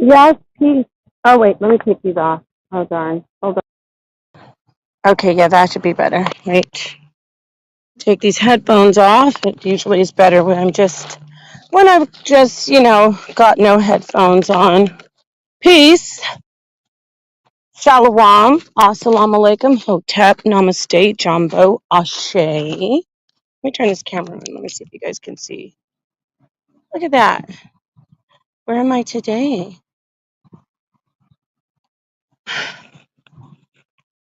Yes, please. Oh, wait, let me take these off. Hold on. Hold on. Okay, yeah, that should be better. Wait. Take these headphones off. It usually is better when I've just, got no headphones on. Peace. Shalom. Assalamu alaikum. Hotep. Namaste. Jumbo. Ashe. Let me turn this camera on. Let me see if you guys can see. Look at that. Where am I today?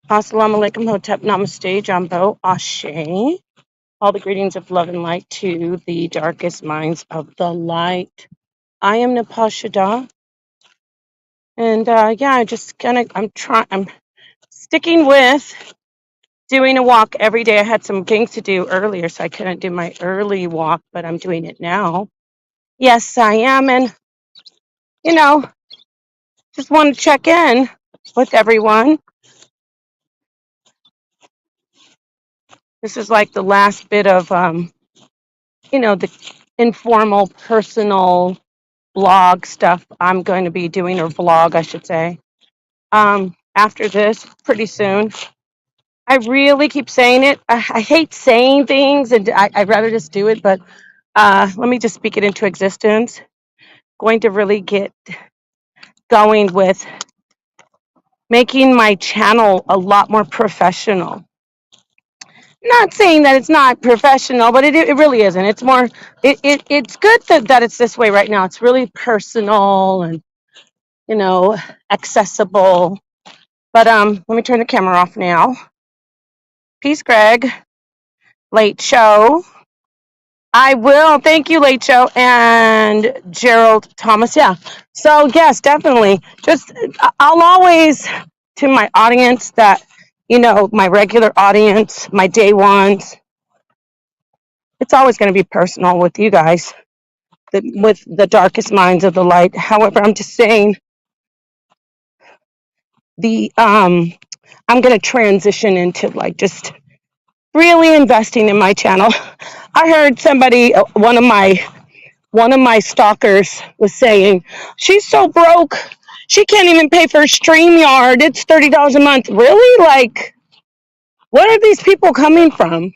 Assalamu alaikum. Hotep. Namaste. Jumbo. Ashe. All the greetings of love and light to the darkest minds of the light. I am Napashada. And I'm sticking with doing a walk every day. I had some things to do earlier, so I couldn't do my early walk, but I'm doing it now. Yes, I am. And, you know, just want to check in with everyone. This is like the last bit of, the informal, personal blog stuff I'm going to be doing, or vlog, I should say. After this, pretty soon. I really keep saying it. I hate saying things, and I'd rather just do it, but let me just speak it into existence. Going to really get going with making my channel a lot more professional. Not saying that it's not professional, but it really isn't. It's more, it's good that it's this way right now. It's really personal and, accessible. But let me turn the camera off now. Peace, Greg. Late show. I will. Thank you, Late Show and Gerald Thomas. Yeah. So, yes, definitely. I'll always, to my audience my regular audience, my day ones, it's always going to be personal with you guys, with the darkest minds of the light. However, I'm just saying I'm going to transition into like just really investing in my channel. I heard somebody, one of my stalkers was saying, she's so broke, she can't even pay for StreamYard. It's $30 a month. Really? Like, where are these people coming from?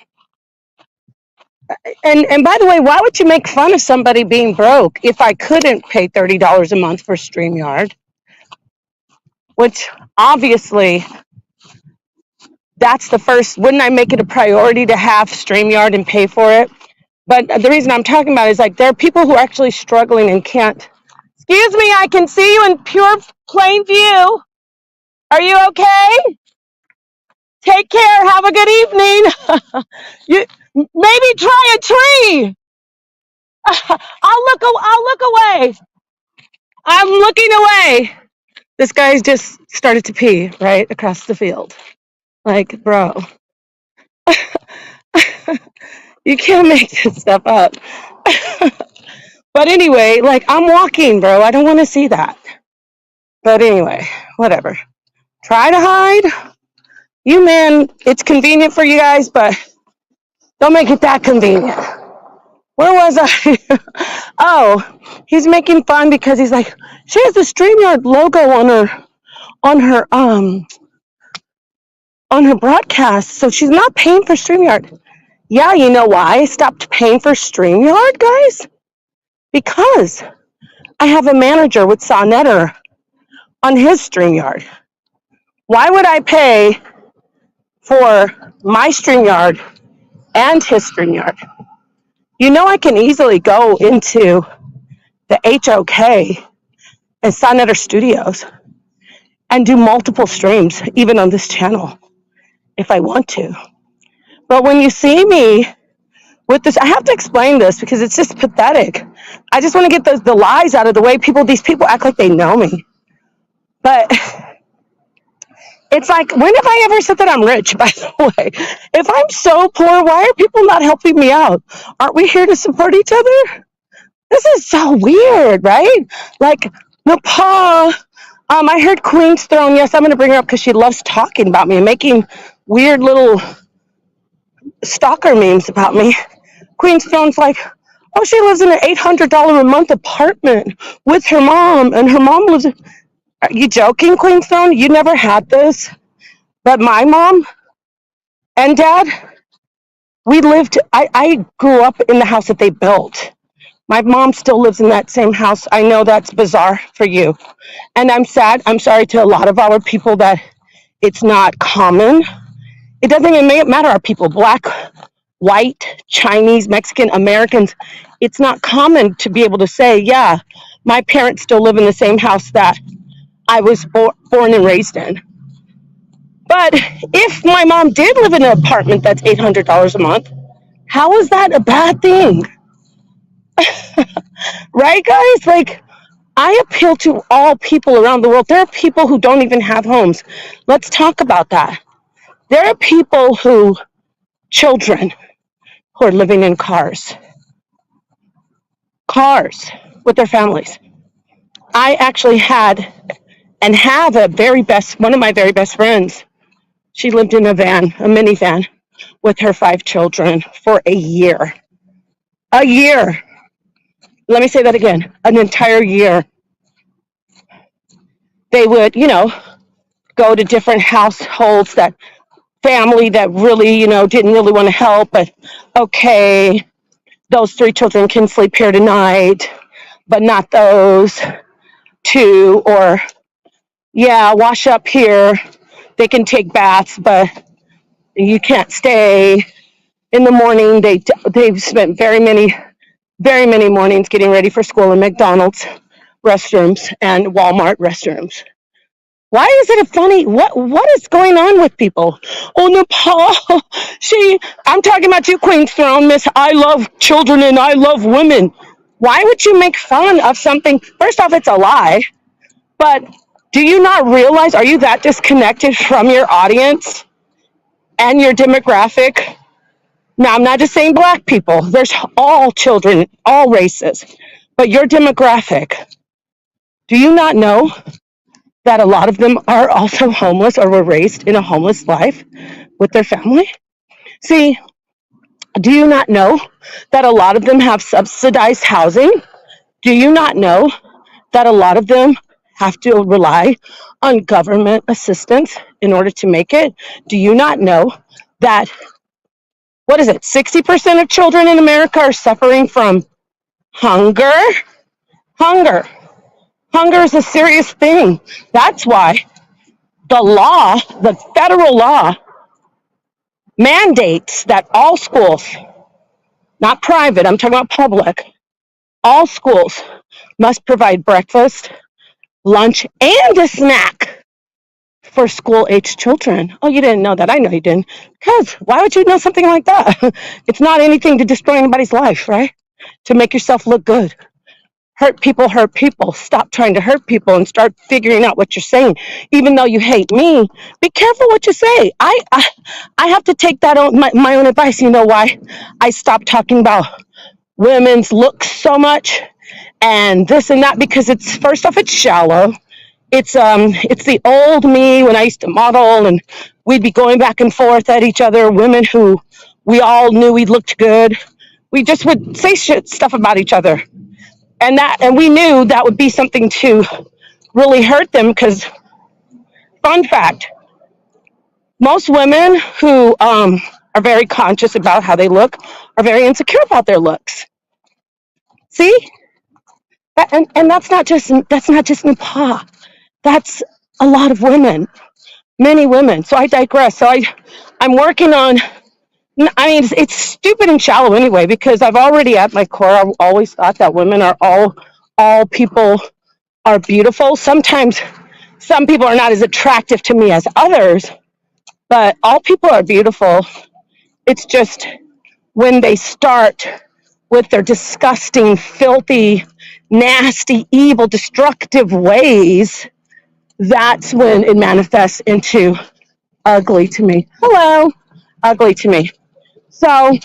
And by the way, why would you make fun of somebody being broke if I couldn't pay $30 a month for StreamYard? Which obviously, that's the first, wouldn't I make it a priority to have StreamYard and pay for it? But the reason I'm talking about it is like there are people who are actually struggling and can't. Excuse me, I can see you in pure plain view. Are you okay? Take care. Have a good evening. You maybe try a tree. I'll look away. I'm looking away. This guy's just started to pee right across the field. Like, bro, you can't make this stuff up. But anyway, like I'm walking, bro. I don't want to see that. But anyway, whatever. Try to hide. You man, it's convenient for you guys, but don't make it that convenient. Where was I? Oh, he's making fun because he's like, she has the StreamYard logo on her broadcast, so she's not paying for StreamYard. Yeah, you know why I stopped paying for StreamYard, guys? Because I have a manager with Sonnetter on his StreamYard. Why would I pay for my StreamYard and his StreamYard? You know I can easily go into the HOK and Sonnetter Studios and do multiple streams, even on this channel, if I want to. But when you see me with this, I have to explain this because it's just pathetic. I just want to get the lies out of the way. These people act like they know me. But it's like, when have I ever said that I'm rich, by the way? If I'm so poor, why are people not helping me out? Aren't we here to support each other? This is so weird, right? Like, Nepal. I heard Queen's Throne. Yes, I'm going to bring her up because she loves talking about me and making weird little stalker memes about me. Queen's Throne's like, Oh, she lives in an $800 a month apartment with her mom, and her mom lives. Are you joking, Queenstone? You never had this? But my mom and dad, we lived, I grew up in the house that they built. My mom still lives in that same house. I know that's bizarre for you. And I'm sad. I'm sorry to a lot of our people that it's not common. It doesn't even matter our people, black, white, Chinese, Mexican, Americans. It's not common to be able to say, yeah, my parents still live in the same house that I was born and raised in. But if my mom did live in an apartment that's $800 a month, how is that a bad thing? Right, guys? Like, I appeal to all people around the world. There are people who don't even have homes. Let's talk about that. There are people children who are living in cars with their families. I actually had and have one of my very best friends. She lived in a minivan with her 5 children for a year. A year. Let me say that again. An entire year. They would, go to different households that family that really, didn't really want to help, but okay, those 3 children can sleep here tonight, but not those two, or yeah, wash up here. They can take baths, but you can't stay. In the morning, they've spent very many mornings getting ready for school in McDonald's restrooms and Walmart restrooms. Why is it a funny? What is going on with people? Oh, Nepal. I'm talking about you, Queen's Throne, Miss. I love children and I love women. Why would you make fun of something? First off, it's a lie. But do you not realize? Are you that disconnected from your audience and your demographic? Now, I'm not just saying black people. There's all children, all races. But your demographic. Do you not know that a lot of them are also homeless or were raised in a homeless life with their family? See, do you not know that a lot of them have subsidized housing? Do you not know that a lot of them have to rely on government assistance in order to make it? Do you not know that, 60% of children in America are suffering from hunger? Hunger. Hunger is a serious thing. That's why the federal law, mandates that all schools, not private, I'm talking about public, all schools must provide breakfast, lunch, and a snack for school-aged children. Oh, you didn't know that? I know you didn't. Because why would you know something like that? It's not anything to destroy anybody's life, right? To make yourself look good. Hurt people hurt people. Stop trying to hurt people and start figuring out what you're saying. Even though you hate me, be careful what you say. I have to take that on my own advice. You know why? I stopped talking about women's looks so much and this and that, because it's, first off, it's shallow. It's the old me when I used to model and we'd be going back and forth at each other, women who we all knew we looked good. We just would say stuff about each other. And we knew that would be something to really hurt them, because, fun fact, most women who are very conscious about how they look are very insecure about their looks. See? And that's not just Nepal. That's a lot of women, many women. So I digress. I'm working on. I mean, it's stupid and shallow anyway, because I've already, at my core, I've always thought that women are all people are beautiful. Sometimes some people are not as attractive to me as others, but all people are beautiful. It's just when they start with their disgusting, filthy, nasty, evil, destructive ways, that's when it manifests into ugly to me. Hello, ugly to me. So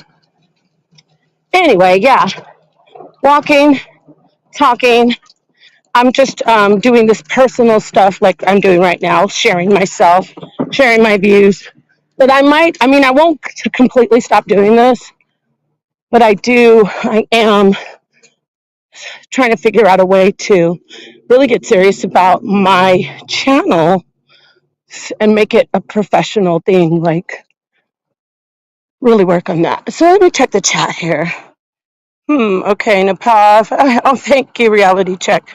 anyway, yeah, walking, talking. I'm just doing this personal stuff like I'm doing right now, sharing myself, sharing my views. But I won't completely stop doing this. but I am trying to figure out a way to really get serious about my channel and make it a professional thing, like really work on that. So let me check the chat here. Okay, Napav. Oh, thank you, reality check.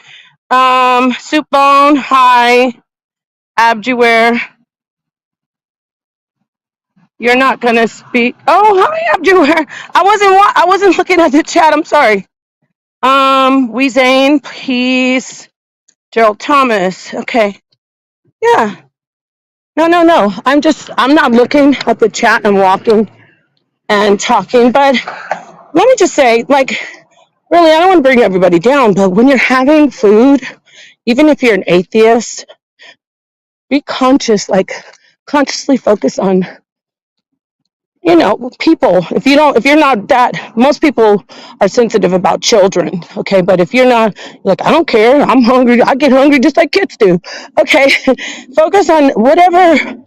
Soup Bone, hi. Abjuware, you're not gonna speak. Oh, hi, Abjuware. I wasn't looking at the chat. I'm sorry. Zane, peace. Gerald Thomas. Okay. Yeah. No. I'm not looking at the chat. I'm walking and talking. But let me just say, like, really, I don't want to bring everybody down, but when you're having food, even if you're an atheist, be conscious, like, consciously focus on, people. If you're not that, most people are sensitive about children, okay? But if you're not, like, I don't care, I'm hungry, I get hungry just like kids do, okay? Focus on whatever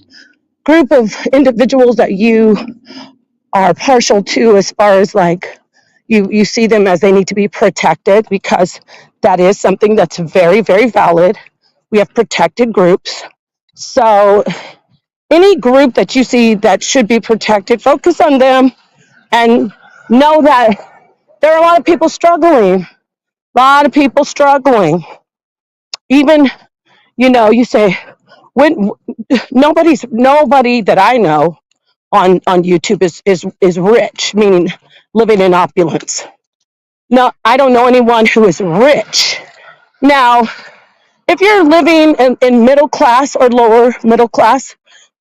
group of individuals that you are partial to, as far as like you see them as they need to be protected, because that is something that's very, very valid. We have protected groups. So any group that you see that should be protected, focus on them and know that there are a lot of people struggling. A lot of people struggling. Even, you say, when nobody that I know on YouTube is rich, meaning living in opulence. No, I don't know anyone who is rich. Now, if you're living in middle class or lower middle class,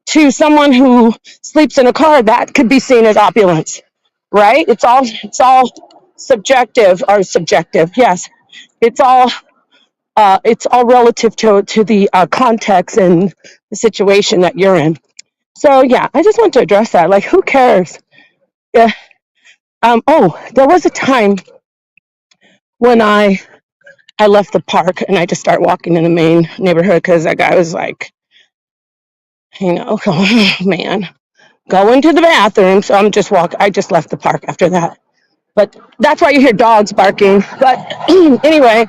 to someone who sleeps in a car, that could be seen as opulence, right? It's all subjective, or subjective. Yes, it's all relative to the context and the situation that you're in. So yeah, I just want to address that. Like, who cares? Yeah. There was a time when I left the park and I just started walking in the main neighborhood because that guy was like, oh, man, going to the bathroom. So I just left the park after that. But that's why you hear dogs barking. But anyway,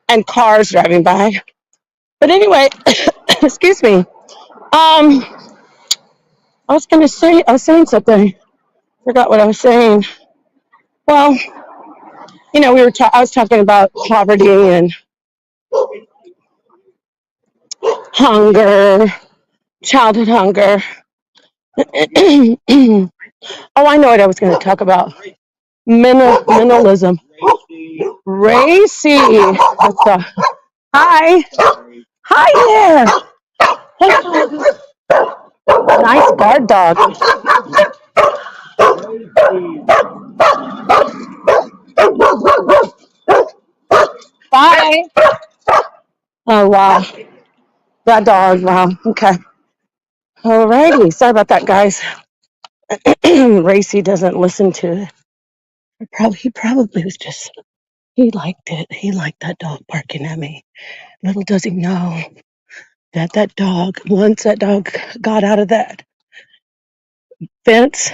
and cars driving by. But anyway, excuse me. I was saying something. Forgot what I was saying. Well, I was talking about poverty and hunger, childhood hunger. Oh, I know what I was going to talk about. Minimalism. Racy. Hi. Hi there. Nice guard dog. Bye. Oh, wow. That dog. Wow. Okay. Alrighty. Sorry about that, guys. Racy doesn't listen to it. He probably was just, he liked it. He liked that dog barking at me. Little does he know that dog, once that dog got out of that fence,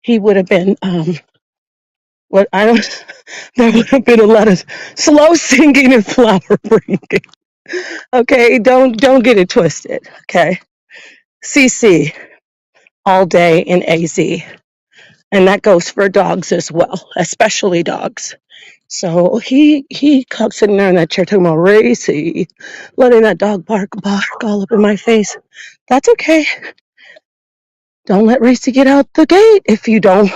he would have been, what I don't, there would have been a lot of slow singing and flower bringing. Okay, don't get it twisted. Okay, CC all day in AZ, and that goes for dogs as well, especially dogs. So he sitting there in that chair talking about Racy, letting that dog bark all up in my face. That's okay. Don't let Racy get out the gate. If you don't,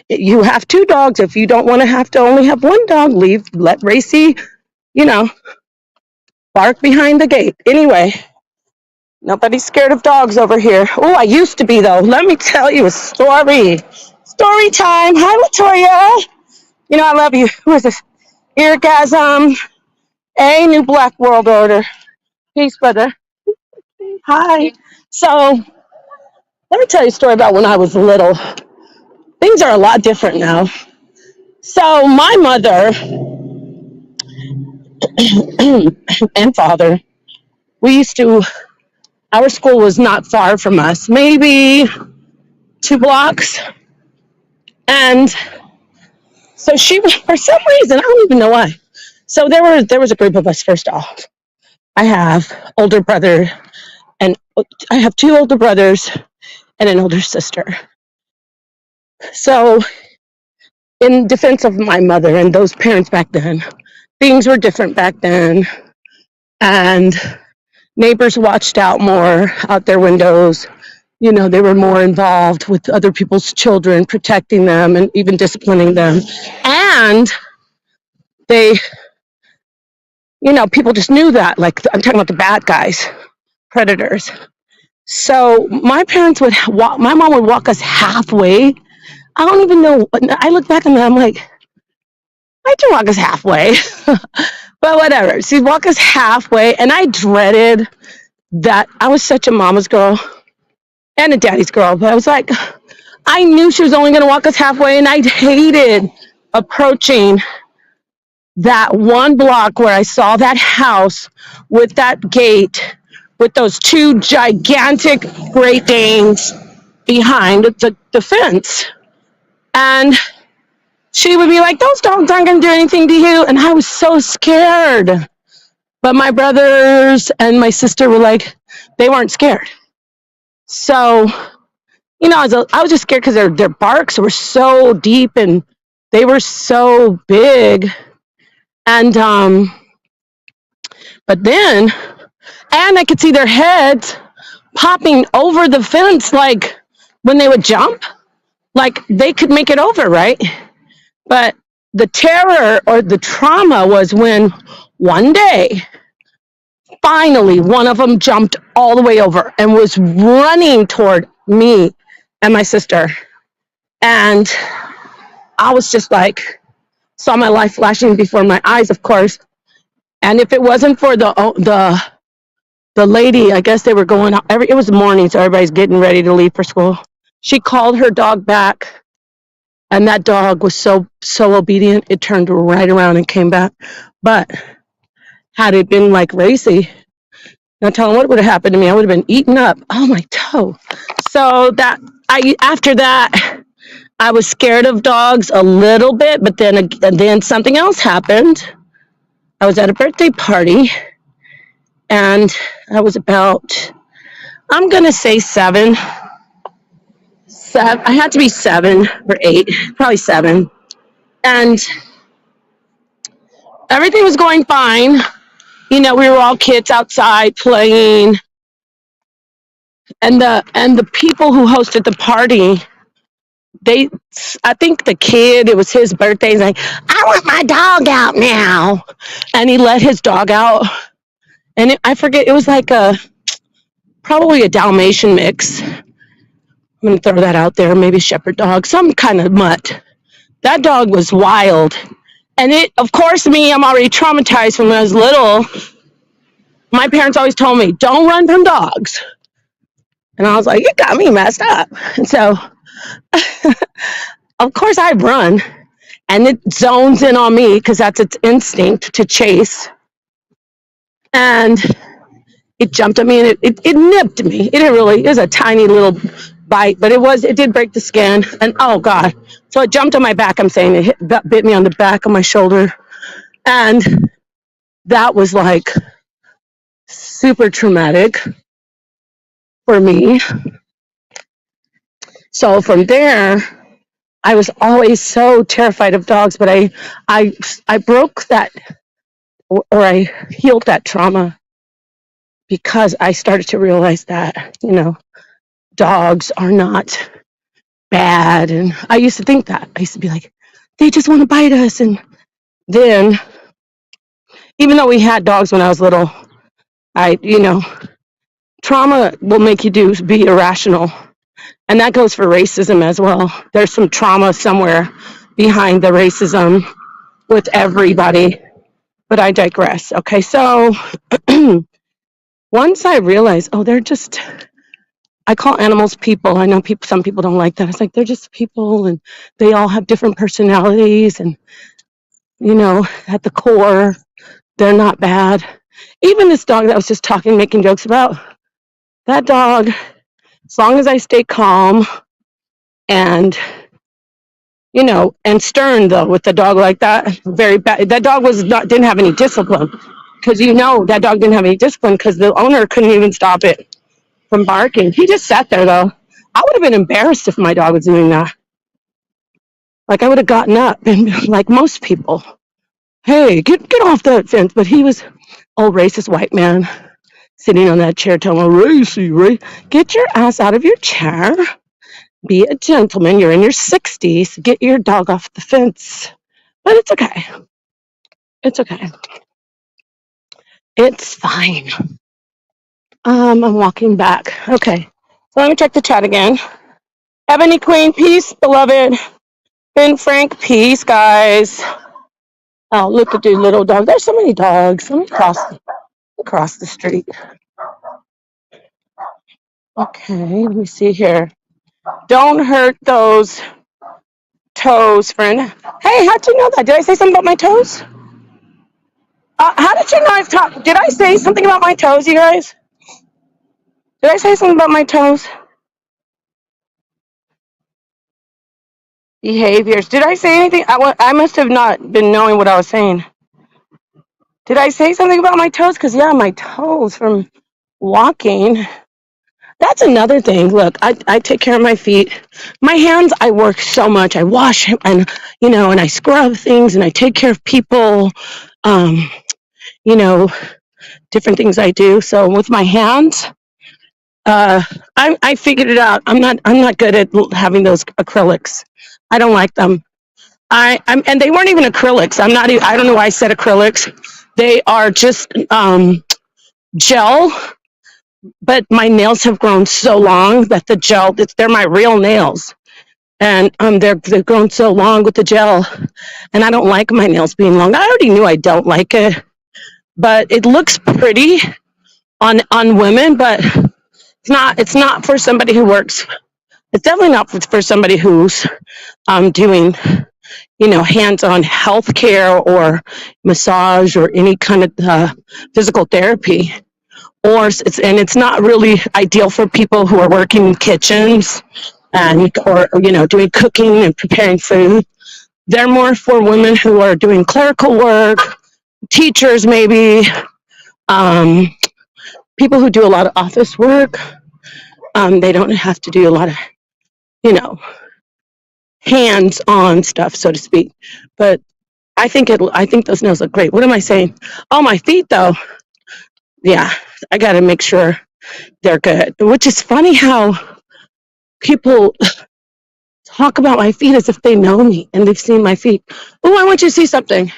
you have two dogs. If you don't want to have to only have one dog, let Racy, bark behind the gate. Anyway, nobody's scared of dogs over here. Oh, I used to be, though. Let me tell you a story. Story time. Hi, Latoya. I love you. Who is this? Eargasm. A New Black World Order. Peace, brother. Hi. So, let me tell you a story about when I was little. Things are a lot different now. So, my mother and father, our school was not far from us, maybe 2 blocks. And So she was, for some reason, I don't even know why. So there was a group of us. First off, I have older brother, and I have two older brothers and an older sister. So in defense of my mother and those parents back then, things were different back then, and neighbors watched out more out their windows. You know, they were more involved with other people's children, protecting them and even disciplining them. And they, you know, people just knew that. Like, I'm talking about the bad guys, predators. So my parents would walk, my mom would walk us halfway. I don't even know. I look back and I'm like, why'd you walk us halfway? But whatever. She'd walk us halfway. And I dreaded that. I was such a mama's girl and a daddy's girl. But I was like, I knew she was only going to walk us halfway. And I hated approaching that one block where I saw that house with that gate with those two gigantic Great Danes behind the fence. And she would be like, those dogs aren't going to do anything to you. And I was so scared. But my brothers and my sister were like, they weren't scared. So, you know, I was just scared because their barks were so deep and they were so big. And, but then, and I could see their heads popping over the fence, like when they would jump, like they could make it over, right? But the terror or the trauma was when one day, finally, one of them jumped all the way over and was running toward me and my sister. And I was just like, saw my life flashing before my eyes, of course. And if it wasn't for the lady, I guess they were going out. It was morning, so everybody's getting ready to leave for school. She called her dog back, and that dog was so obedient. It turned right around and came back. But had it been like racy, not telling what would have happened to me. I would have been eaten up. Oh, my toe. So after that, I was scared of dogs a little bit, but then something else happened. I was at a birthday party, and I was about, I'm going to say seven. I had to be 7 or 8, probably 7. And everything was going fine. You know, we were all kids outside playing. And the people who hosted the party, I think the kid, it was his birthday. He's like, I want my dog out now. And he let his dog out. And I forget, it was like probably a Dalmatian mix. I'm going to throw that out there. Maybe shepherd dog, some kind of mutt. That dog was wild. And of course, I'm already traumatized from when I was little. My parents always told me, don't run from dogs. And I was like, it got me messed up. And so, of course, I run. And it zones in on me because that's its instinct to chase. And it jumped at me and it nipped me. It didn't really, it was a tiny little bite, but it did break the skin. And oh God. So it jumped on my back, I'm saying. It bit me on the back of my shoulder. And that was like super traumatic for me. So from there, I was always so terrified of dogs, but I broke that, or I healed that trauma because I started to realize that, you know, dogs are not bad. And I used to think that. I used to be like, they just want to bite us. And then, even though we had dogs when I was little, trauma will make you be irrational. And that goes for racism as well. There's some trauma somewhere behind the racism with everybody. But I digress. Okay, so once I realized, I call animals people. I know some people don't like that. It's like they're just people and they all have different personalities. And, you know, at the core, they're not bad. Even this dog that I was just making jokes about, that dog, as long as I stay calm and, and stern though with the dog like that. Very bad. That dog didn't have any discipline, because that dog didn't have any discipline because the owner couldn't even stop it from barking. He just sat there though. I would have been embarrassed if my dog was doing that. Like, I would have gotten up and like most people, hey, get off that fence. But he was old racist white man sitting on that chair telling Racy, get your ass out of your chair. Be a gentleman. You're in your 60s. Get your dog off the fence. But it's okay. It's okay. It's fine. I'm walking back. Okay. So let me check the chat again. Ebony Queen, peace, beloved. Ben Frank, peace, guys. Oh, look at the little dog. There's so many dogs. Let me cross the street. Okay, let me see here. Don't hurt those toes, friend. Hey, how'd you know that? Did I say something about my toes? How did you know I've talked? Did I say something about my toes, you guys? Did I say something about my toes? Behaviors. Did I say anything? I must have not been knowing what I was saying. Did I say something about my toes? Because, yeah, my toes from walking. That's another thing. Look, I take care of my feet. My hands, I work so much. I wash and I scrub things and I take care of people. Um, different things I do. So with my hands, I figured it out. I'm not good at having those acrylics. I don't like them. And they weren't even acrylics. I don't know why I said acrylics. They are just gel, but my nails have grown so long that the gel, they're my real nails. And they've grown so long with the gel, and I don't like my nails being long. I already knew I don't like it, but it looks pretty on women, but it's not for somebody who works. It's definitely not for somebody who's doing hands-on healthcare or massage or any kind of physical therapy. It's not really ideal for people who are working in kitchens or doing cooking and preparing food. They're more for women who are doing clerical work, teachers maybe, people who do a lot of office work. They don't have to do a lot of hands-on stuff, so to speak. But I think those nails look great. What am I saying? Oh, my feet though. Yeah, I got to make sure they're good. Which is funny how people talk about my feet as if they know me and they've seen my feet. Oh, I want you to see something.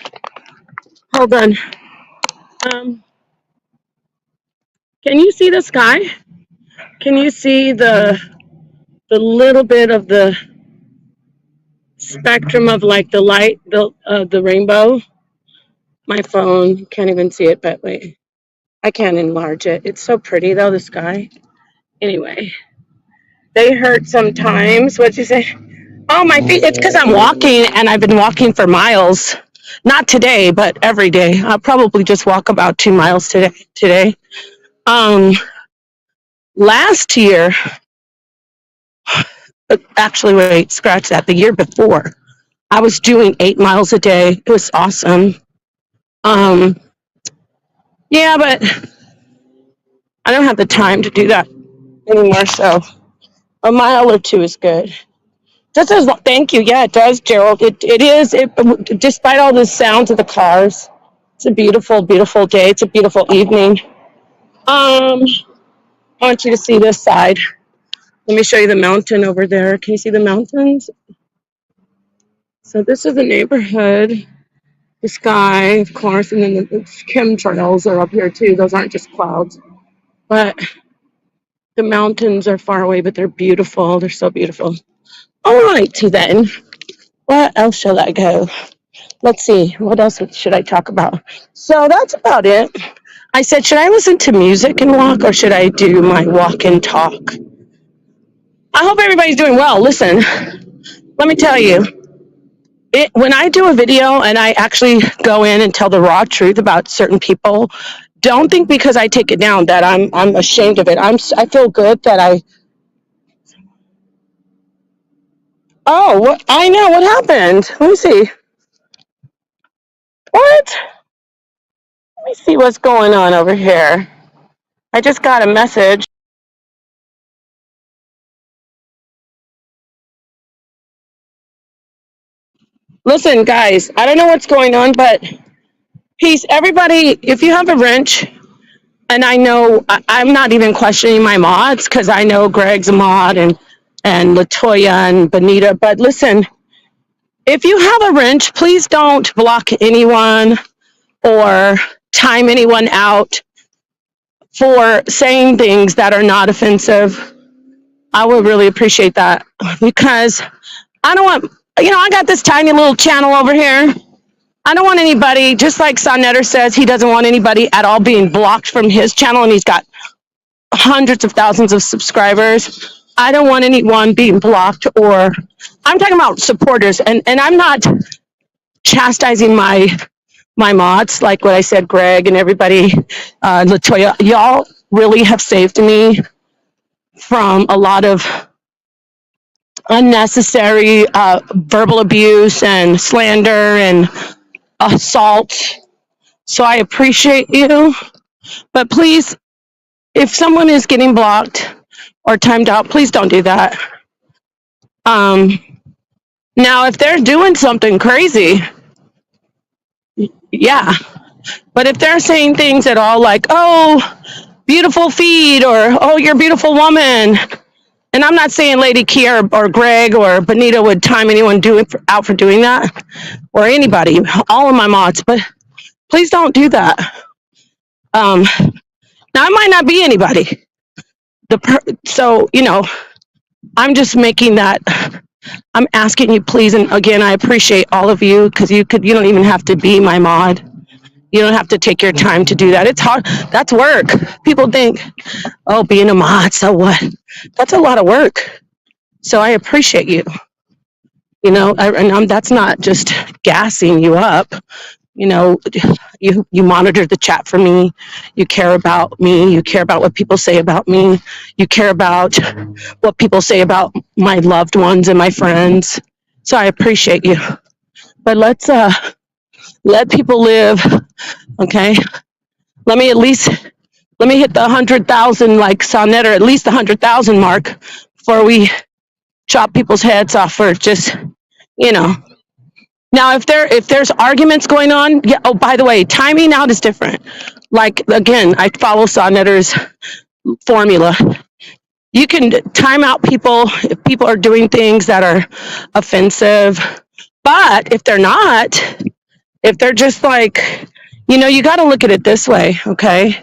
Hold on. Can you see the sky? Can you see the little bit of the spectrum of like the light, the rainbow? My phone can't even see it, but wait, I can't enlarge it. It's so pretty though, the sky. Anyway, they hurt sometimes. What'd you say? Oh, my feet. It's because I'm walking and I've been walking for miles. Not today, but every day. I'll probably just walk about 2 miles today. Last year, actually, wait, scratch that. The year before, I was doing 8 miles a day. It was awesome. Yeah, but I don't have the time to do that anymore. So a mile or two is good. Just as well. Thank you. Yeah, it does, Gerald. It is. Despite all the sounds of the cars, it's a beautiful, beautiful day. It's a beautiful evening. I want you to see this side. Let me show you the mountain over there. Can you see the mountains? So this is the neighborhood, the sky, of course, and then the chemtrails are up here too. Those aren't just clouds, but the mountains are far away, but they're beautiful. They're so beautiful. All right, then. Where else shall I go? Let's see. What else should I talk about? So that's about it. I said, should I listen to music and walk, or should I do my walk and talk? I hope everybody's doing well. Listen, let me tell you, when I do a video and I actually go in and tell the raw truth about certain people, don't think because I take it down that I'm ashamed of it. I feel good that Oh, I know what happened. Let me see. What? Let me see what's going on over here. I just got a message. Listen, guys, I don't know what's going on, but peace, everybody. If you have a wrench, and I know I'm not even questioning my mods because I know Greg's a mod and Latoya and Benita. But listen, if you have a wrench, please don't block anyone or time anyone out for saying things that are not offensive. I would really appreciate that because I don't want, I got this tiny little channel over here. I don't want anybody, just like Sonnetter says, he doesn't want anybody at all being blocked from his channel, and he's got hundreds of thousands of subscribers. I don't want anyone being blocked, or I'm talking about supporters, and I'm not chastising my mods, like what I said, Greg and everybody, Latoya, y'all really have saved me from a lot of unnecessary verbal abuse and slander and assault. So I appreciate you, but please, if someone is getting blocked or timed out, please don't do that. Um, Now, if they're doing something crazy, yeah. But if they're saying things at all like, oh, beautiful feed, or oh, you're a beautiful woman, and I'm not saying Lady Kia or Greg or Benita would time anyone out for doing that, or anybody, all of my mods, but please don't do that. Now, it might not be anybody. So, I'm just making that. I'm asking you, please, and again, I appreciate all of you because you don't even have to be my mod. You don't have to take your time to do that. It's hard. That's work. People think, oh, being a mod, so what? That's a lot of work. So I appreciate you. That's not just gassing you up. You monitor the chat for me. You care about me. You care about what people say about me. You care about what people say about my loved ones and my friends. So I appreciate you. But let's let people live. Okay. Let me hit the 100,000 like Sonnetter, at least the 100,000 mark before we chop people's heads off for just, you know. Now, if there's arguments going on, yeah. Oh, by the way, timing out is different. Like again, I follow Sonnetter's formula. You can time out people if people are doing things that are offensive, but if they're not, if they're just like, you got to look at it this way, okay?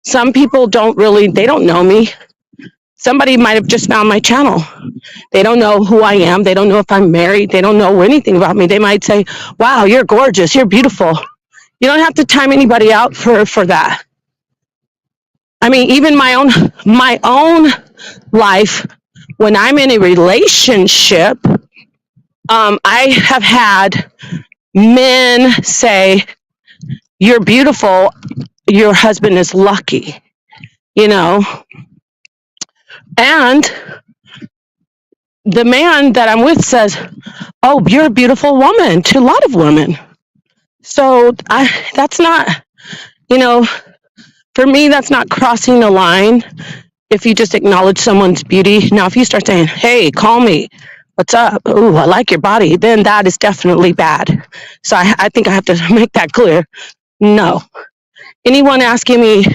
Some people they don't know me. Somebody might have just found my channel. They don't know who I am. They don't know if I'm married. They don't know anything about me. They might say, wow, you're gorgeous. You're beautiful. You don't have to time anybody out for that. I mean, even my own life, when I'm in a relationship, I have had men say, you're beautiful. Your husband is lucky, and the man that I'm with says, oh, you're a beautiful woman to a lot of women. So that's not, for me, that's not crossing the line if you just acknowledge someone's beauty. Now, if you start saying, hey, call me, what's up? Ooh, I like your body, then that is definitely bad. So I think I have to make that clear. No. Anyone asking me,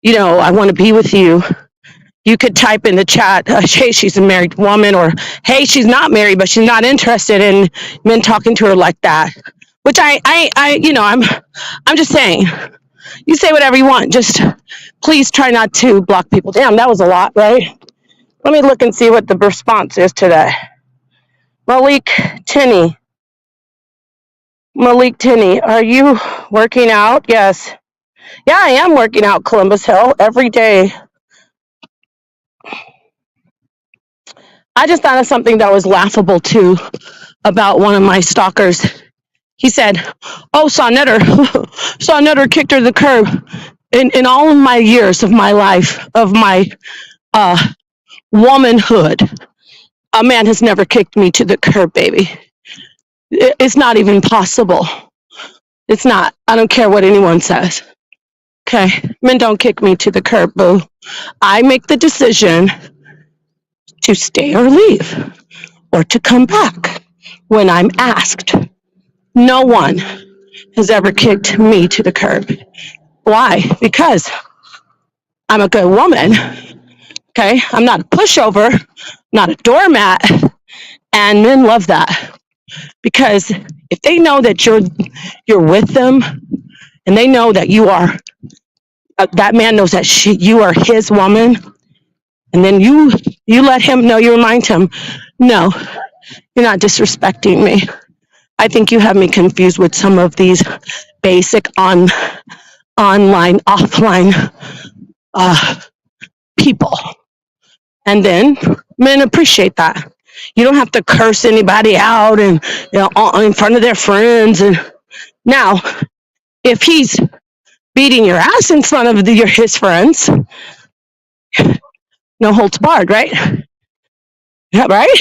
I want to be with you, you could type in the chat, hey, she's a married woman, or hey, she's not married, but she's not interested in men talking to her like that. Which I'm just saying, you say whatever you want. Just please try not to block people. Damn, that was a lot, right? Let me look and see what the response is to that. Malik Tinney, are you working out? Yes. Yeah, I am working out, Columbus Hill, every day. I just thought of something that was laughable too about one of my stalkers. He said, oh, Sonnetter kicked her to the curb. In all of my years of my life, of my womanhood, A man has never kicked me to the curb, baby. It's not even possible. It's not. I don't care what anyone says. Okay? Men don't kick me to the curb, boo. I make the decision to stay or leave or to come back when I'm asked. No one has ever kicked me to the curb. Why? Because I'm a good woman. Okay? I'm not a pushover, not a doormat, and men love that because if they know that you're with them and they know that you are that man knows that you are his woman, and then you let him know, you remind him, no, you're not disrespecting me. I think you have me confused with some of these basic online, offline uh, people. And then men appreciate that. You don't have to curse anybody out and in front of their friends. And now, if he's beating your ass in front of his friends, no holds barred, right? Yeah, right?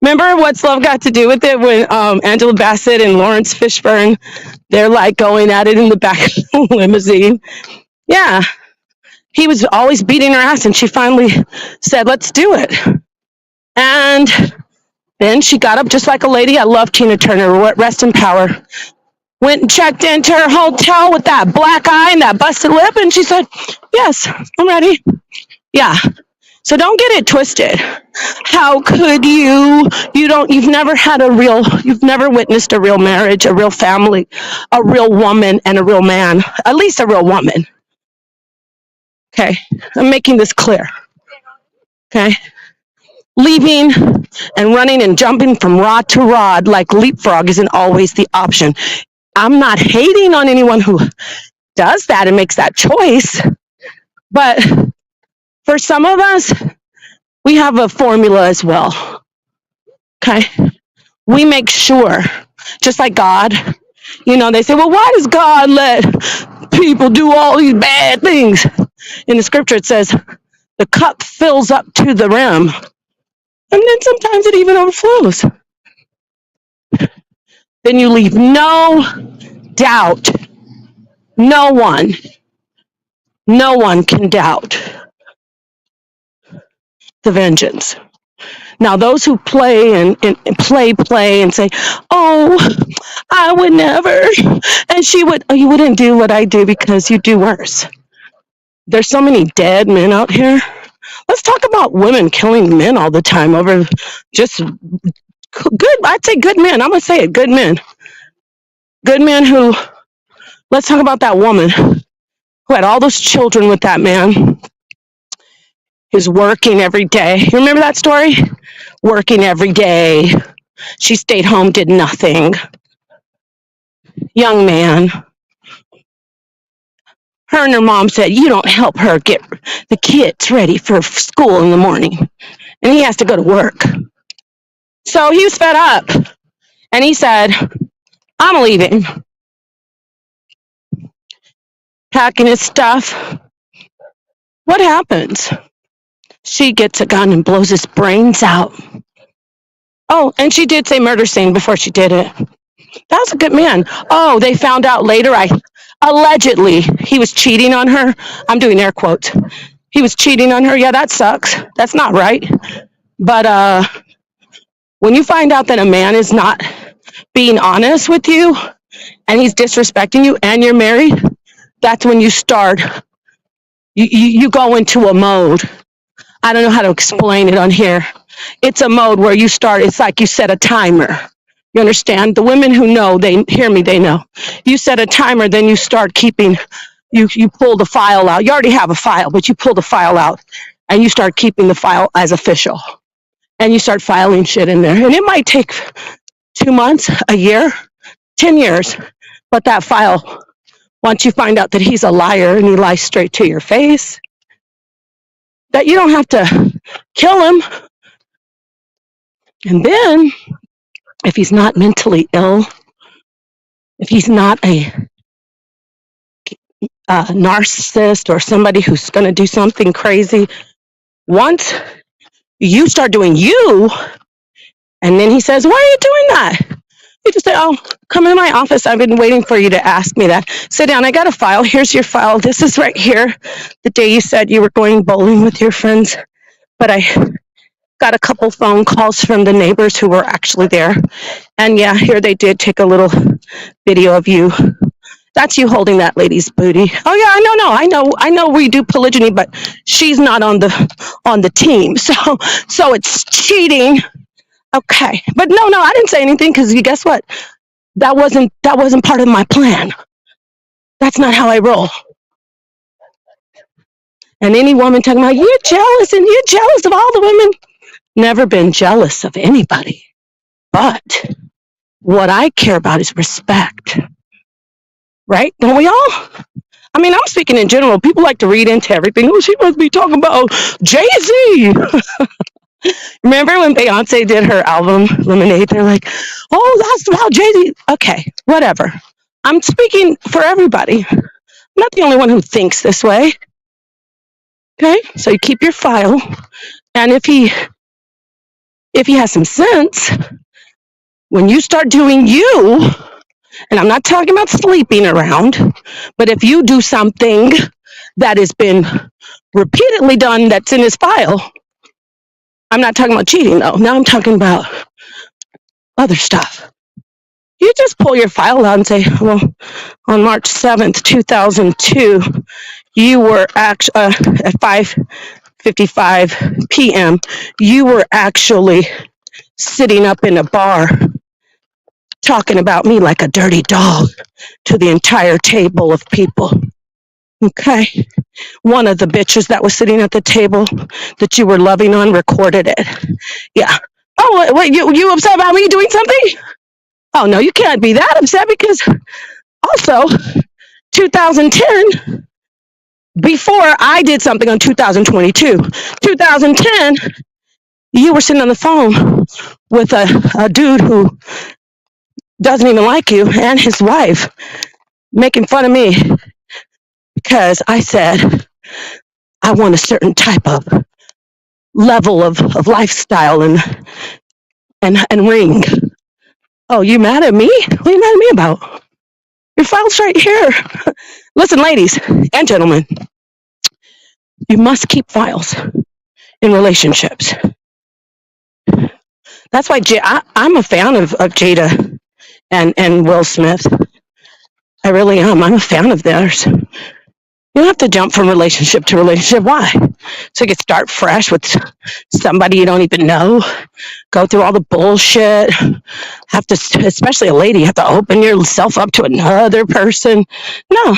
Remember what's love got to do with it when Angela Bassett and Lawrence Fishburne, they're like going at it in the back of the limousine? Yeah, he was always beating her ass, and she finally said, let's do it. And then she got up just like a lady. I love Tina Turner. Rest in power. Went and checked into her hotel with that black eye and that busted lip, and she said, yes, I'm ready. Yeah. So don't get it twisted. How could you've never witnessed a real marriage, a real family, a real woman and a real man, at least a real woman. Okay. I'm making this clear. Okay. Leaving and running and jumping from rod to rod like leapfrog isn't always the option. I'm not hating on anyone who does that and makes that choice, but for some of us, we have a formula as well. Okay. We make sure, just like God, they say, well, why does God let people do all these bad things? In the scripture, it says the cup fills up to the rim, and then sometimes it even overflows. Then you leave no doubt. No one can doubt the vengeance. Now, those who play and play and say, oh, I would never, and you wouldn't do what I do because you do worse. There's so many dead men out here. Let's talk about women killing men all the time over just good, I'd say good men. I'm going to say it, good men. Good men who, let's talk about that woman who had all those children with that man. Who's working every day. You remember that story? Working every day. She stayed home, did nothing. Young man. Her and her mom said, you don't help her get the kids ready for school in the morning. And he has to go to work. So he was fed up. And he said, I'm leaving. Packing his stuff. What happens? She gets a gun and blows his brains out. Oh, and she did say murder scene before she did it. That was a good man. Oh, they found out later, allegedly, he was cheating on her. I'm doing air quotes. He was cheating on her. Yeah, that sucks. That's not right. But when you find out that a man is not being honest with you and he's disrespecting you and you're married, that's when you start, you go into a mode. I don't know how to explain it on here. It's a mode where you start, it's like you set a timer. You understand? The women who know, they hear me, they know. You set a timer, then you start keeping, you pull the file out. You already have a file, but you pull the file out and you start keeping the file as official. And you start filing shit in there. And it might take 2 months, a year, 10 years. But that file, once you find out that he's a liar and he lies straight to your face, that you don't have to kill him. And then, if he's not mentally ill, if he's not a narcissist or somebody who's going to do something crazy, once You start doing you, and then he says, "Why are you doing that?" You just say, "Oh, come in my office. I've been waiting for you to ask me that. Sit down. I got a file. Here's your file. This is right here. The day you said you were going bowling with your friends, but I got a couple phone calls from the neighbors who were actually there. And yeah, here they did take a little video of you. That's you holding that lady's booty. Oh yeah, I know we do polygyny, but she's not on the team. So it's cheating. Okay. But no, I didn't say anything because you guess what? That wasn't part of my plan. That's not how I roll. And any woman talking about you're jealous and you're jealous of all the women. Never been jealous of anybody. But what I care about is respect. Right? Don't we all? I mean, I'm speaking in general. People like to read into everything. Oh, she must be talking about Jay-Z. Remember when Beyonce did her album Lemonade? They're like, oh, that's about Jay-Z. Okay, whatever. I'm speaking for everybody. I'm not the only one who thinks this way. Okay, so you keep your file, and if he has some sense, when you start doing you, and I'm not talking about sleeping around, but if you do something that has been repeatedly done that's in his file, I'm not talking about cheating though. Now I'm talking about other stuff. You just pull your file out and say, well, on March 7th, 2002, you were at 5:55 p.m. You were actually sitting up in a bar talking about me like a dirty dog to the entire table of people. Okay. One of the bitches that was sitting at the table that you were loving on recorded it. Yeah. Oh, wait, you upset about me doing something? Oh, no, you can't be that upset because also 2010, before I did something on 2022, 2010, you were sitting on the phone with a dude who doesn't even like you and his wife making fun of me because I said I want a certain type of level of lifestyle and ring. Oh, you mad at me? What are you mad at me about? Your file's right here. Listen, ladies and gentlemen, you must keep files in relationships. That's why I'm a fan of Jada and Will Smith. I really am. I'm a fan of theirs. You don't have to jump from relationship to relationship. Why? So you can start fresh with somebody you don't even know, go through all the bullshit, have to, especially a lady, you have to open yourself up to another person. No,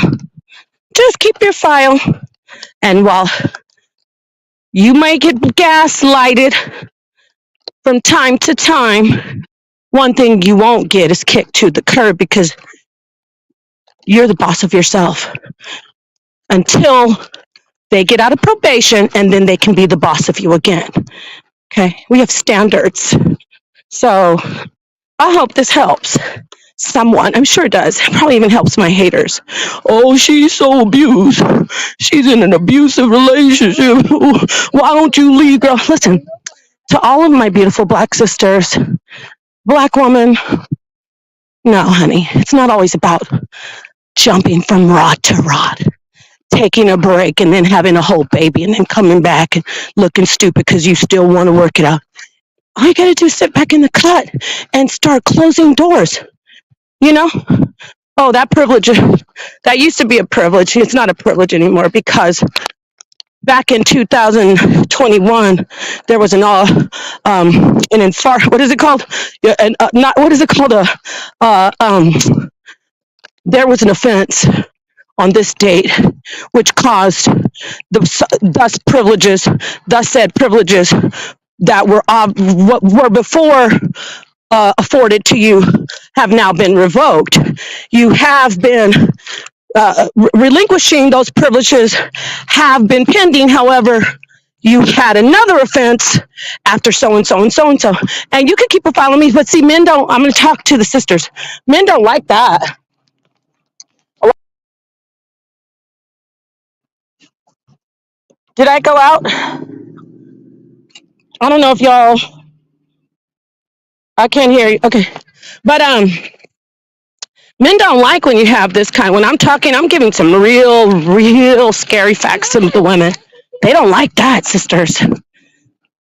just keep your file. And while you may get gaslighted from time to time, one thing you won't get is kicked to the curb because you're the boss of yourself until they get out of probation and then they can be the boss of you again. Okay, we have standards. So I hope this helps someone. I'm sure it does. It probably even helps my haters. Oh, she's so abused. She's in an abusive relationship. Why don't you leave, girl? Listen, to all of my beautiful black sisters, black woman, no, honey, it's not always about jumping from rod to rod, taking a break and then having a whole baby and then coming back and looking stupid because you still want to work it out. All you got to do is sit back in the cut and start closing doors. You know? Oh, that privilege, that used to be a privilege. It's not a privilege anymore because back in 2021, there was what is it called? Yeah, not what is it called? There was an offense on this date, which caused thus said privileges that were before afforded to you have now been revoked. You have been relinquishing those privileges have been pending. However, you had another offense after so and so and so and so. And you can keep following me, but see, men don't. I'm going to talk to the sisters. Men don't like that. Did I go out? I don't know if y'all, I can't hear you. Okay. But men don't like when you have this kind. When I'm talking, I'm giving some real scary facts to the women. They don't like that, sisters.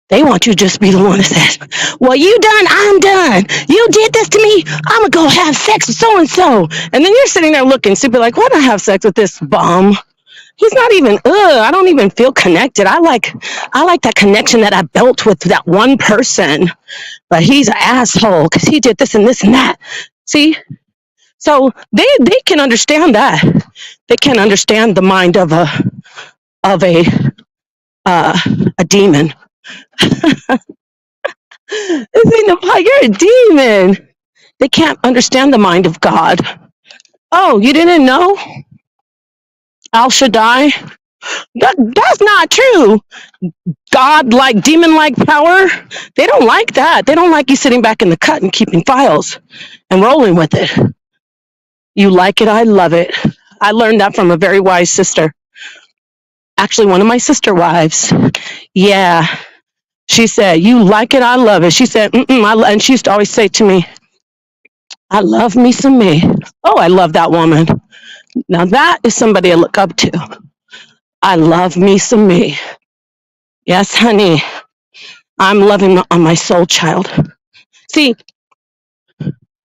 They want you to just be the one that says, well, you done, I'm done. You did this to me, I'm going to go have sex with so-and-so. And then you're sitting there looking stupid like, why don't I have sex with this bum? He's not even, I don't even feel connected. I like that connection that I built with that one person. But he's an asshole because he did this and this and that. See? So they can understand that. They can understand the mind of a uh, a demon. This ain't you're a demon. They can't understand the mind of God. Oh, you didn't know? Al Shaddai? That's not true. God like demon like power? They don't like that. They don't like you sitting back in the cut and keeping files and rolling with it. You like it, I love it. I learned that from a very wise sister. Actually, one of my sister wives. Yeah. She said, you like it, I love it. She said, and she used to always say to me, I love me some me. Oh, I love that woman. Now that is somebody I look up to. I love me some me. Yes, honey. I'm loving on my soul child. See,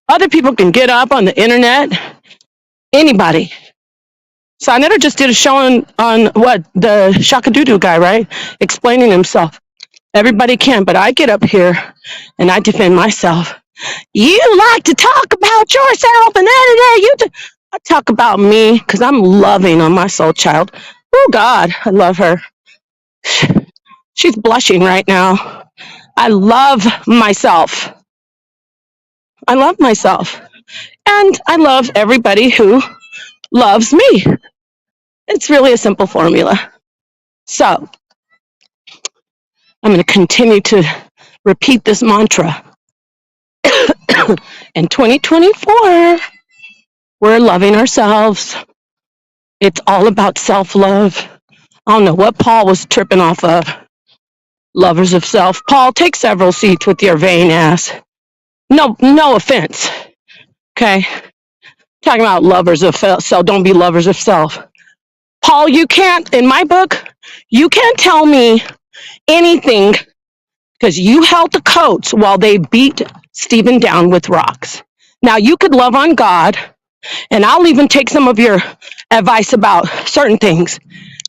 other people can get up on the internet. Anybody. Sonetta just did a show on what the Shakadoodoo guy, right? Explaining himself. Everybody can, but I get up here and I defend myself. You like to talk about yourself and I talk about me because I'm loving on my soul child. Oh God, I love her. She's blushing right now. I love myself. I love myself. And I love everybody who loves me. It's really a simple formula. So I'm going to continue to repeat this mantra. In 2024, we're loving ourselves. It's all about self-love. I don't know what Paul was tripping off of. Lovers of self. Paul, take several seats with your vain ass. No offense. Okay? Talking about lovers of self. Don't be lovers of self. Paul, you can't, in my book, you can't tell me anything because you held the coats while they beat Stephen down with rocks. Now, you could love on God, and I'll even take some of your advice about certain things,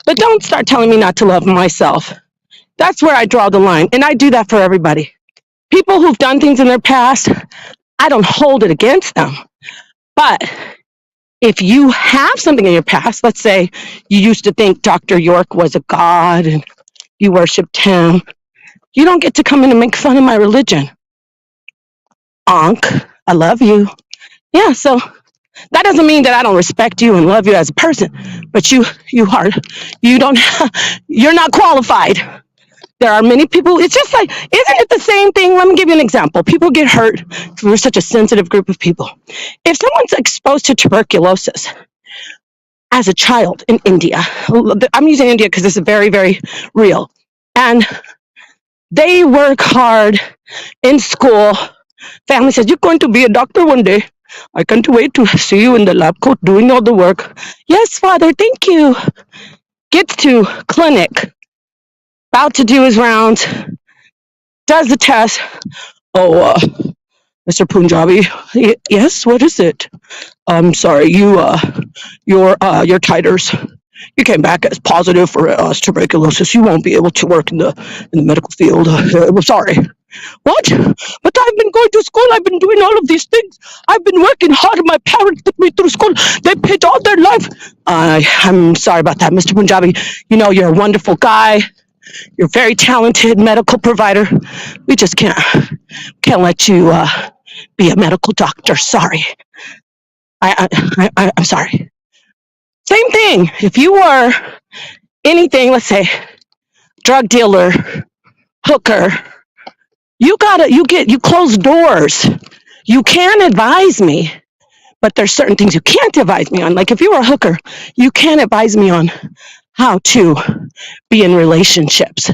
but don't start telling me not to love myself. That's where I draw the line, and I do that for everybody. People who've done things in their past, I don't hold it against them. But if you have something in your past, let's say you used to think Dr. York was a god and you worshiped him, you don't get to come in and make fun of my religion. Ankh, I love you. Yeah, so that doesn't mean that I don't respect you and love you as a person, but you're not qualified. There are many people, it's just like, isn't it the same thing? Let me give you an example. People get hurt. We're such a sensitive group of people. If someone's exposed to tuberculosis as a child in India, I'm using India because this is very, very real. And they work hard in school. Family says, you're going to be a doctor one day. I can't wait to see you in the lab coat doing all the work. Yes, Father, thank you. Gets to clinic, about to do his rounds, does the test. Oh, Mr. Punjabi, yes, what is it? I'm sorry, your titers, you came back as positive for tuberculosis. You won't be able to work in the medical field. I'm sorry. What? But I've been going to school. I've been doing all of these things. I've been working hard. My parents took me through school. They paid all their life. I'm sorry about that, Mr. Punjabi. You know, you're a wonderful guy. You're a very talented medical provider. We just can't let you be a medical doctor. Sorry. I'm sorry. Same thing. If you were anything, let's say, drug dealer, hooker, you close doors. You can advise me, but there's certain things you can't advise me on. Like if you were a hooker, you can't advise me on how to be in relationships.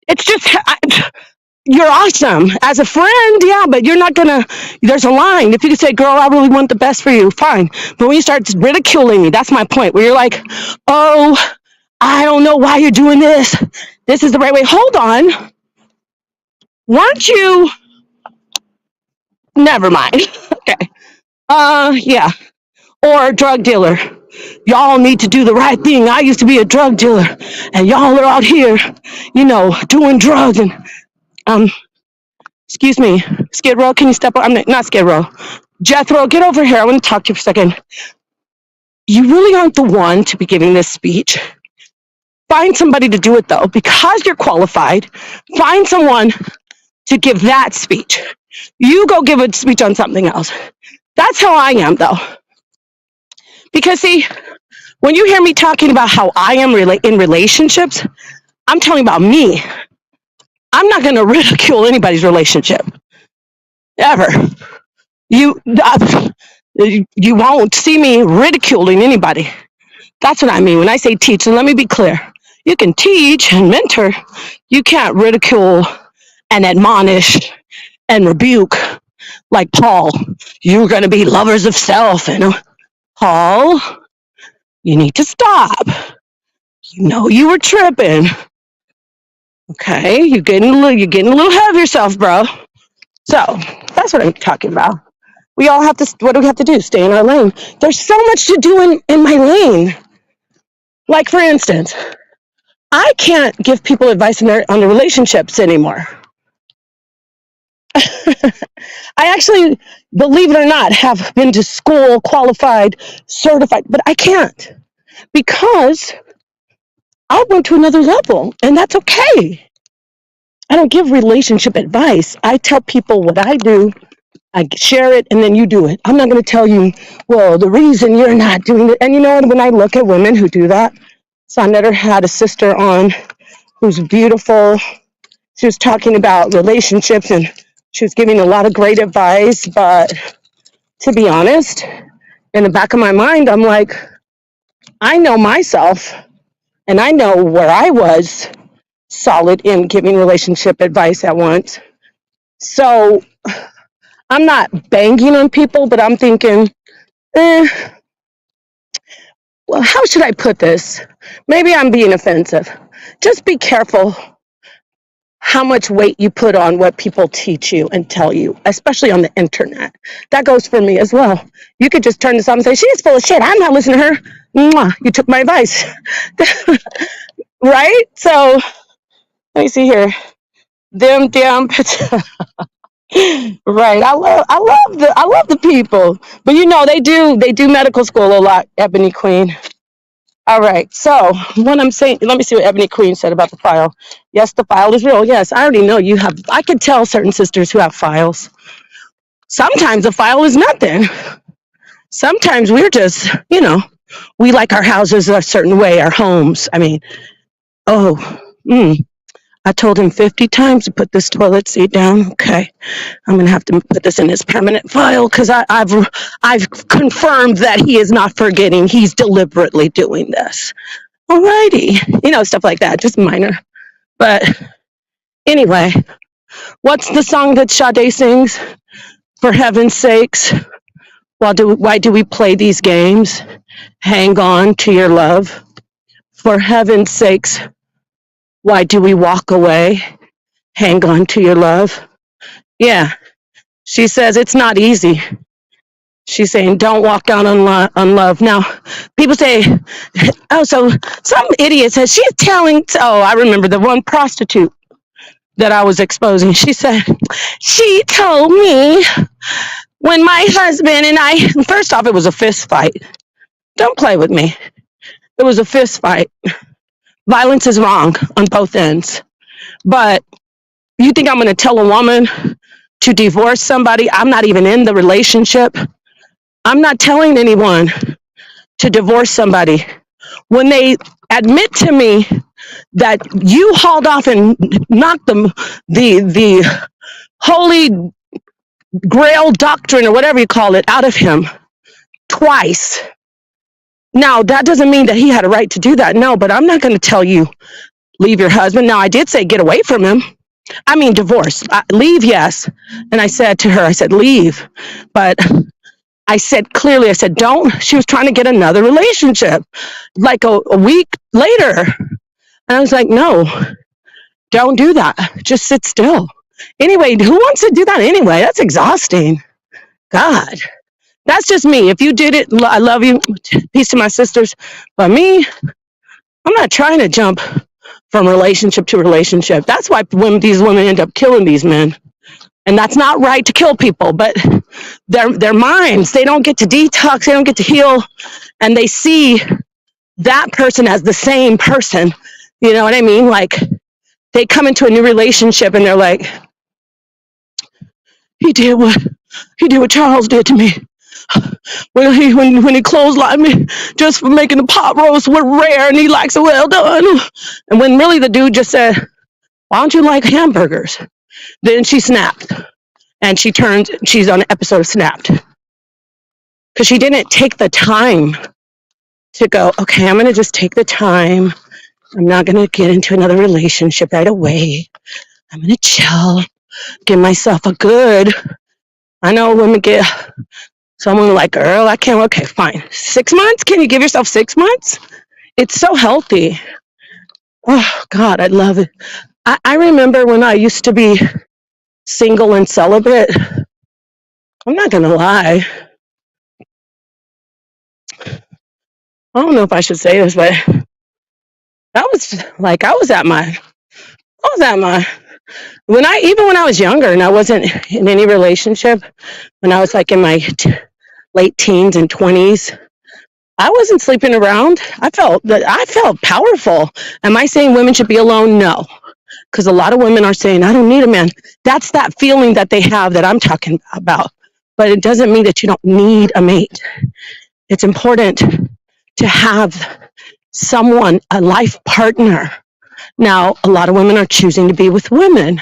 It's just, you're awesome as a friend, yeah, but you're not gonna. There's a line. If you say, "Girl, I really want the best for you," fine. But when you start ridiculing me, that's my point. Where you're like, "Oh, I don't know why you're doing this. This is the right way." Hold on, weren't you? Never mind. Okay. Yeah. Or drug dealer. Y'all need to do the right thing. I used to be a drug dealer, and y'all are out here, doing drugs. And um, excuse me, Skid Row, can you step up? I'm not Skid Row. Jethro, get over here. I want to talk to you for a second. You really aren't the one to be giving this speech. Find somebody to do it, though, because you're qualified. Find someone to give that speech. You go give a speech on something else. That's how I am, though. Because, see, when you hear me talking about how I am in relationships, I'm telling about me. I'm not going to ridicule anybody's relationship, ever. You, you won't see me ridiculing anybody. That's what I mean when I say teach. And let me be clear. You can teach and mentor. You can't ridicule and admonish and rebuke like Paul. You're going to be lovers of self. And Paul, you need to stop. You know you were tripping. Okay, you're getting a little ahead of yourself, bro. So that's what I'm talking about. We all have to. What do we have to do? Stay in our lane. There's so much to do in my lane. Like for instance, I can't give people advice on the relationships anymore. I actually, believe it or not, have been to school, qualified, certified, but I can't because I went to another level, and that's okay. I don't give relationship advice. I tell people what I do. I share it, and then you do it. I'm not going to tell you, well, the reason you're not doing it. And you know what? When I look at women who do that, so I never had a sister on who's beautiful. She was talking about relationships, and she was giving a lot of great advice. But to be honest, in the back of my mind, I'm like, I know myself, and I know where I was solid in giving relationship advice at once. So I'm not banging on people, but I'm thinking, eh, well, how should I put this? Maybe I'm being offensive. Just be careful how much weight you put on what people teach you and tell you, especially on the internet. That goes for me as well. You could just turn this on and say, she's full of shit. I'm not listening to her. Mwah, you took my advice. Right? So let me see here. Them damn right. I love the people. But they do medical school a lot, Ebony Queen. All right. So what I'm saying, let me see what Ebony Queen said about the file. Yes, the file is real. Yes, I already know you have. I could tell certain sisters who have files. Sometimes a file is nothing. Sometimes we're just, we like our houses a certain way, our homes. I mean, oh, I told him 50 times to put this toilet seat down. Okay, I'm gonna have to put this in his permanent file because I've confirmed that he is not forgetting. He's deliberately doing this. Alrighty, stuff like that, just minor. But anyway, what's the song that Sade sings? For heaven's sakes, why do we play these games? Hang on to your love. For heaven's sakes, why do we walk away? Hang on to your love. Yeah, she says it's not easy. She's saying, don't walk out on love. Now, people say, oh, so some idiot says she's telling, oh, I remember the one prostitute that I was exposing. She said, she told me when my husband and I, first off, it was a fist fight. Don't play with me. It was a fist fight. Violence is wrong on both ends. But you think I'm going to tell a woman to divorce somebody? I'm not even in the relationship. I'm not telling anyone to divorce somebody. When they admit to me that you hauled off and knocked the holy grail doctrine or whatever you call it out of him twice. Now, that doesn't mean that he had a right to do that. No, but I'm not going to tell you, leave your husband. Now, I did say get away from him. I mean, divorce. Leave, yes. And I said to her, I said, leave. But I said clearly, I said, don't. She was trying to get another relationship like a week later. And I was like, no, don't do that. Just sit still. Anyway, who wants to do that anyway? That's exhausting. God, that's just me. If you did it, I love you. Peace to my sisters. But me, I'm not trying to jump from relationship to relationship. That's why these women end up killing these men. And that's not right to kill people, but their minds, they don't get to detox, they don't get to heal, and they see that person as the same person. You know what I mean? Like, they come into a new relationship and they're like, he did what Charles did to me. When he clotheslined me just for making the pot roast with rare and he likes it well done. And when really the dude just said, why don't you like hamburgers? Then she snapped. And she's on an episode of Snapped. Because she didn't take the time to go, okay, I'm going to just take the time. I'm not going to get into another relationship right away. I'm going to chill, give myself a good, I know women get, someone like, girl, I can't, okay, fine. 6 months? Can you give yourself 6 months? It's so healthy. Oh, God, I love it. I remember when I used to be single and celibate. I'm not going to lie. I don't know if I should say this, but that was like, I was at my, when I was younger and I wasn't in any relationship, when I was like in my late teens and 20s, I wasn't sleeping around. I felt powerful. Am I saying women should be alone? No. Because a lot of women are saying, I don't need a man. That's that feeling that they have that I'm talking about. But it doesn't mean that you don't need a mate. It's important to have someone, a life partner. Now, a lot of women are choosing to be with women.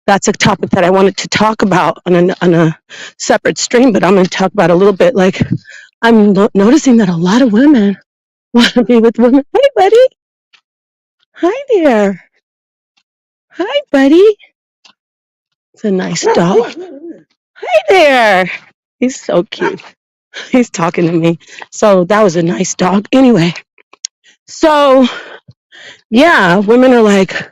That's a topic that I wanted to talk about on a separate stream, but I'm going to talk about a little bit. Like, I'm noticing that a lot of women want to be with women. Hey, buddy. Hi there. Hi, buddy. It's a nice dog. Hi there. He's so cute. He's talking to me. So that was a nice dog. Anyway, so yeah, women are like,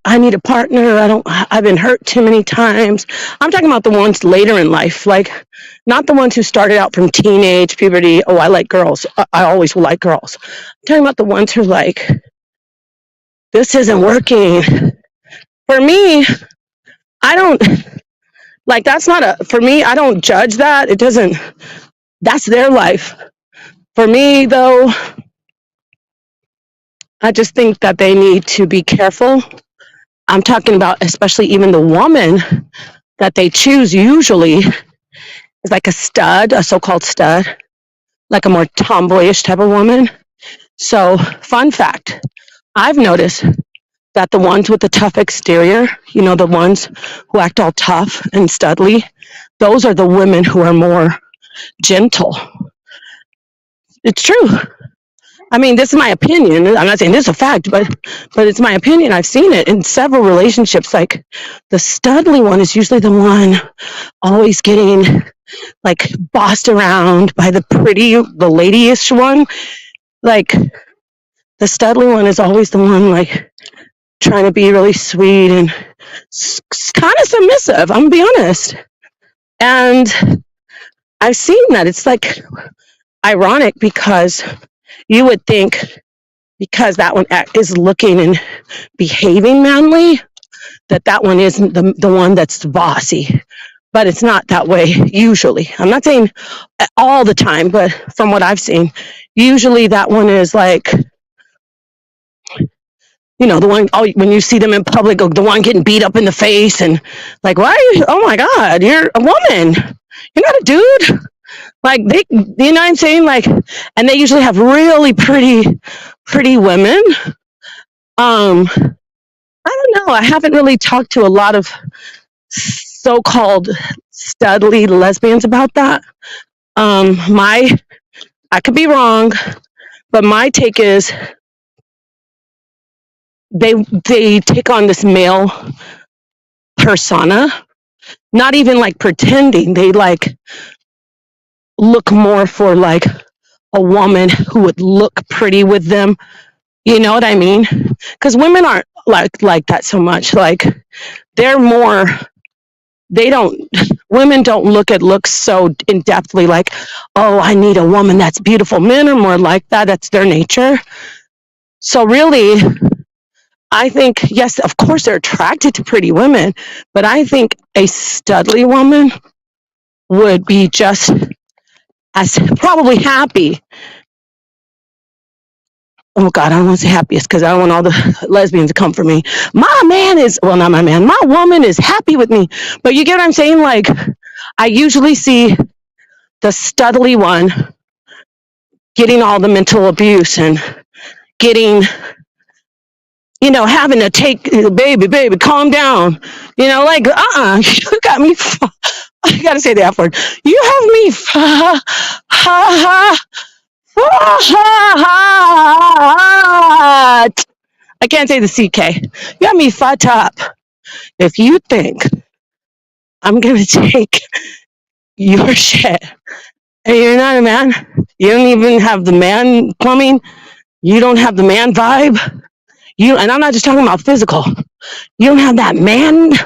I need a partner. I've been hurt too many times. I'm talking about the ones later in life, like not the ones who started out from teenage puberty. Oh, I like girls. I always will like girls. I'm talking about the ones who are like, this isn't working. For me, I don't like, for me, I don't judge that. It doesn't, that's their life. For me though, I just think that they need to be careful. I'm talking about especially even the woman that they choose usually is like a stud, a so-called stud, like a more tomboyish type of woman. So, fun fact, I've noticed that the ones with the tough exterior, the ones who act all tough and studly, those are the women who are more gentle. It's true. I mean, this is my opinion. I'm not saying this is a fact, but it's my opinion. I've seen it in several relationships. Like, the studly one is usually the one always getting like bossed around by the ladyish one. Like, the studly one is always the one like trying to be really sweet and kind of submissive. I'm gonna be honest. And I've seen that. It's like ironic because you would think because that one is looking and behaving manly, that one isn't the one that's bossy. But it's not that way usually. I'm not saying all the time, but from what I've seen, usually that one is like, the one, when you see them in public, the one getting beat up in the face and like, why are you, oh my God, you're a woman. You're not a dude. Like, you know what I'm saying? Like, and they usually have really pretty women. I don't know. I haven't really talked to a lot of so-called studly lesbians about that. I could be wrong, but my take is they they take on this male persona, not even like pretending. They like look more for like a woman who would look pretty with them. You know what I mean? Because women aren't like that so much. Like they're more. They don't. Women don't look at looks so in depthly. Like, oh, I need a woman that's beautiful. Men are more like that. That's their nature. So really, I think yes, of course they're attracted to pretty women, but I think a studly woman would be just as probably happy. Oh God, I don't want to say happiest because I don't want all the lesbians to come for me. My man is, well, not my man, my woman is happy with me. But you get what I'm saying? Like, I usually see the studly one getting all the mental abuse and getting, having to take, baby, calm down. Like, you got me, I gotta say the F word. You have me, ha, ha, ha, I can't say the CK. You got me fucked up. If you think I'm gonna take your shit and you're not a man, you don't even have the man plumbing, you don't have the man vibe, and I'm not just talking about physical, you don't have that manness,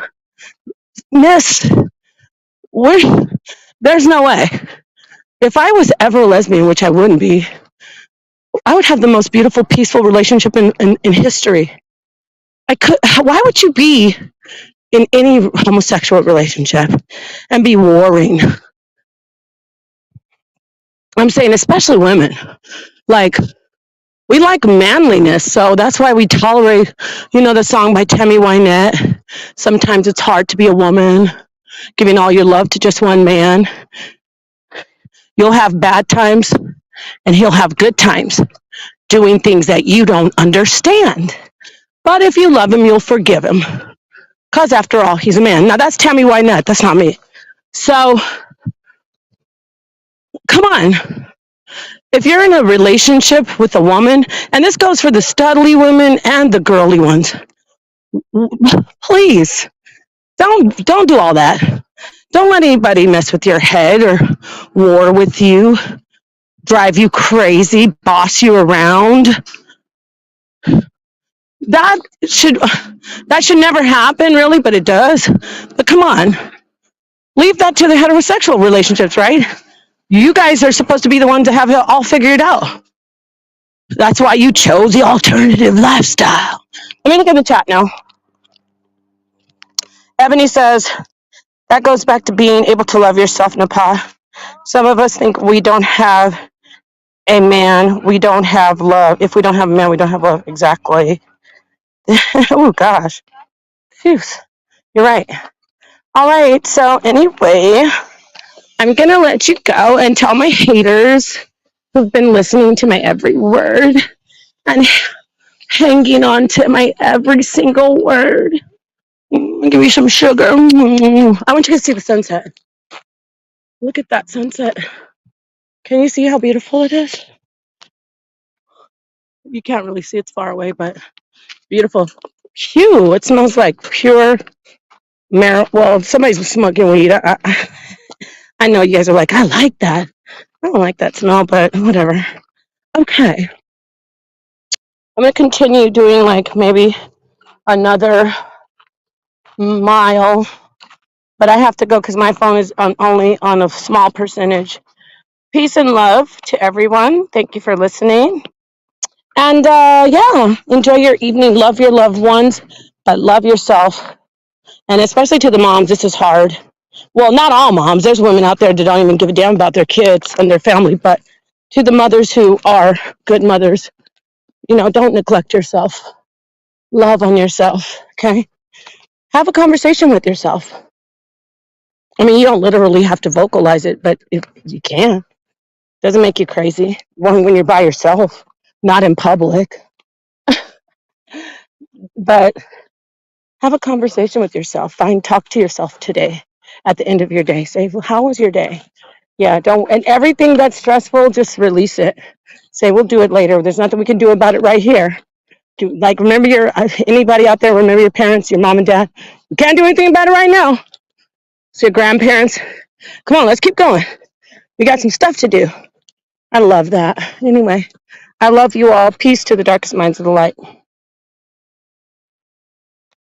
there's no way. If I was ever a lesbian, which I wouldn't be, I would have the most beautiful, peaceful relationship in history. Why would you be in any homosexual relationship and be warring? I'm saying, especially women. Like, we like manliness, so that's why we tolerate, the song by Tammy Wynette. Sometimes it's hard to be a woman, giving all your love to just one man. You'll have bad times, and he'll have good times, doing things that you don't understand. But if you love him, you'll forgive him. Because after all, he's a man. Now, that's Tammy Wynette. That's not me. So, come on. If you're in a relationship with a woman, and this goes for the studly women and the girly ones, please don't do all that. Don't let anybody mess with your head or war with you, drive you crazy, boss you around. That should never happen, really, but it does. But come on, leave that to the heterosexual relationships, right? You guys are supposed to be the ones to have it all figured out. That's why you chose the alternative lifestyle. Let me look at the chat now. Ebony says, that goes back to being able to love yourself, Napa. Some of us think we don't have a man, we don't have love. If we don't have a man, we don't have love. Exactly. Oh, gosh. Phew. You're right. All right. So, anyway, I'm going to let you go and tell my haters who've been listening to my every word and hanging on to my every single word. Give you some sugar. I want you to see the sunset. Look at that sunset. Can you see how beautiful it is? You can't really see, it's far away, but beautiful. Phew, it smells like pure marijuana. Well, somebody's smoking weed. I know you guys are like, I like that. I don't like that smell, but whatever. Okay. I'm going to continue doing like maybe another mile, but I have to go because my phone is only on a small percentage. Peace and love to everyone. Thank you for listening. And yeah, enjoy your evening. Love your loved ones, but love yourself. And especially to the moms, this is hard. Well, not all moms. There's women out there that don't even give a damn about their kids and their family. But to the mothers who are good mothers, don't neglect yourself. Love on yourself, okay? Have a conversation with yourself. I mean, you don't literally have to vocalize it, but if you can. Doesn't make you crazy when you're by yourself, not in public. But have a conversation with yourself. Talk to yourself today at the end of your day. Say, well, how was your day? Yeah, and everything that's stressful, just release it. Say, we'll do it later. There's nothing we can do about it right here. Like, remember anybody out there, remember your parents, your mom and dad? You can't do anything about it right now. So your grandparents, come on, let's keep going. We got some stuff to do. I love that. Anyway, I love you all. Peace to the darkest minds of the light.